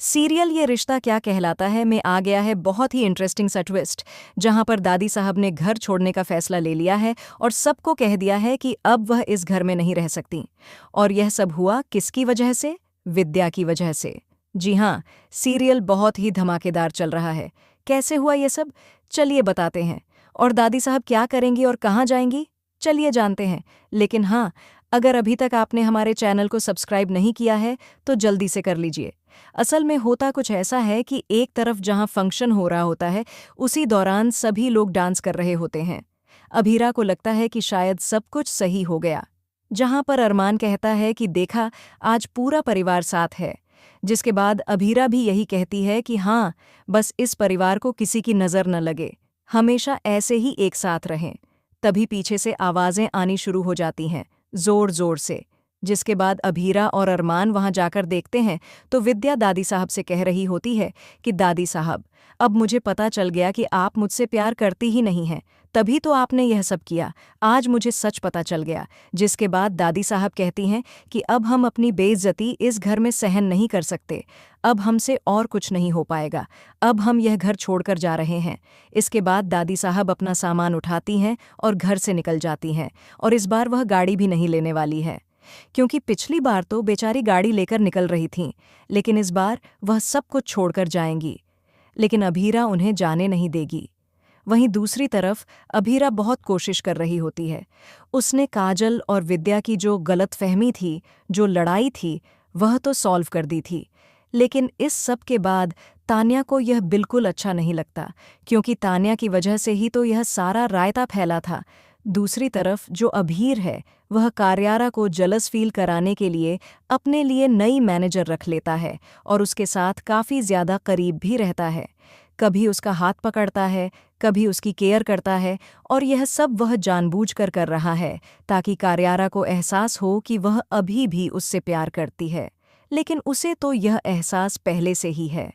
Serial ये रिश्ता क्या कहलाता है में आ गया है बहुत ही इंटरेस्टिंग सा ट्विस्ट, जहां पर दादी साहब ने घर छोड़ने का फैसला ले लिया है और सबको कह दिया है कि अब वह इस घर में नहीं रह सकती। और यह सब हुआ किसकी वजह से? विद्या की वजह से। जी हाँ, सीरियल बहुत ही धमाकेदार चल रहा है। कैसे हुआ ये सब? चलिए बताते हैं। और दादी साहब क्या करेंगी और कहाँ जाएंगी? चलिए जानते हैं। लेकिन हाँ, अगर अभी तक आपने हमारे चैनल को सब्सक्राइब नहीं किया है तो जल्दी से कर लीजिए। असल में होता कुछ ऐसा है कि एक तरफ जहां फंक्शन हो रहा होता है, उसी दौरान सभी लोग डांस कर रहे होते हैं। अभीरा को लगता है कि शायद सब कुछ सही हो गया, जहां पर अरमान कहता है कि देखा, आज पूरा परिवार साथ है। जिसके बाद अभीरा भी यही कहती है कि हाँ, बस इस परिवार को किसी की नज़र न लगे, हमेशा ऐसे ही एक साथ रहें। तभी पीछे से आवाज़ें आनी शुरू हो जाती हैं, जोर जोर से। जिसके बाद अभीरा और अरमान वहां जाकर देखते हैं तो विद्या दादी साहब से कह रही होती है कि दादी साहब, अब मुझे पता चल गया कि आप मुझसे प्यार करती ही नहीं हैं, तभी तो आपने यह सब किया। आज मुझे सच पता चल गया। जिसके बाद दादी साहब कहती हैं कि अब हम अपनी बेइज्जती इस घर में सहन नहीं कर सकते, अब हमसे और कुछ नहीं हो पाएगा, अब हम यह घर छोड़कर जा रहे हैं। इसके बाद दादी साहब अपना सामान उठाती हैं और घर से निकल जाती हैं, और इस बार वह गाड़ी भी नहीं लेने वाली है, क्योंकि पिछली बार तो बेचारी गाड़ी लेकर निकल रही थीं, लेकिन इस बार वह सब कुछ छोड़कर जाएंगी। लेकिन अभीरा उन्हें जाने नहीं देगी। वहीं दूसरी तरफ अभीरा बहुत कोशिश कर रही होती है। उसने काजल और विद्या की जो गलतफहमी थी, जो लड़ाई थी, वह तो सॉल्व कर दी थी। लेकिन इस सब के बाद तान्या को यह बिल्कुल अच्छा नहीं लगता, क्योंकि तान्या की वजह से ही तो यह सारा रायता फैला था। दूसरी तरफ जो अभीर है, वह कार्यारा को जलस फील कराने के लिए अपने लिए नई मैनेजर रख लेता है और उसके साथ काफ़ी ज़्यादा करीब भी रहता है। कभी उसका हाथ पकड़ता है, कभी उसकी केयर करता है, और यह सब वह जानबूझकर कर रहा है ताकि कार्यारा को एहसास हो कि वह अभी भी उससे प्यार करती है। लेकिन उसे तो यह एहसास पहले से ही है।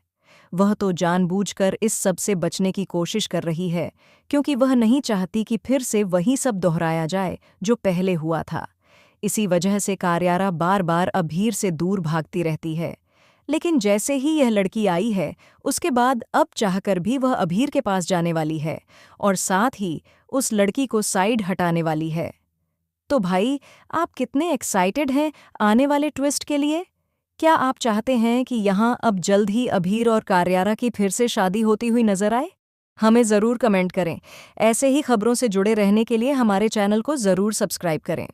वह तो जानबूझकर इस सब से बचने की कोशिश कर रही है, क्योंकि वह नहीं चाहती कि फिर से वही सब दोहराया जाए जो पहले हुआ था। इसी वजह से कार्यारा बार बार अभीर से दूर भागती रहती है। लेकिन जैसे ही यह लड़की आई है, उसके बाद अब चाहकर भी वह अभीर के पास जाने वाली है और साथ ही उस लड़की को साइड हटाने वाली है। तो भाई, आप कितने एक्साइटेड हैं आने वाले ट्विस्ट के लिए? क्या आप चाहते हैं कि यहाँ अब जल्द ही अभीर और कार्यारा की फिर से शादी होती हुई नजर आए? हमें ज़रूर कमेंट करें। ऐसे ही खबरों से जुड़े रहने के लिए हमारे चैनल को ज़रूर सब्सक्राइब करें।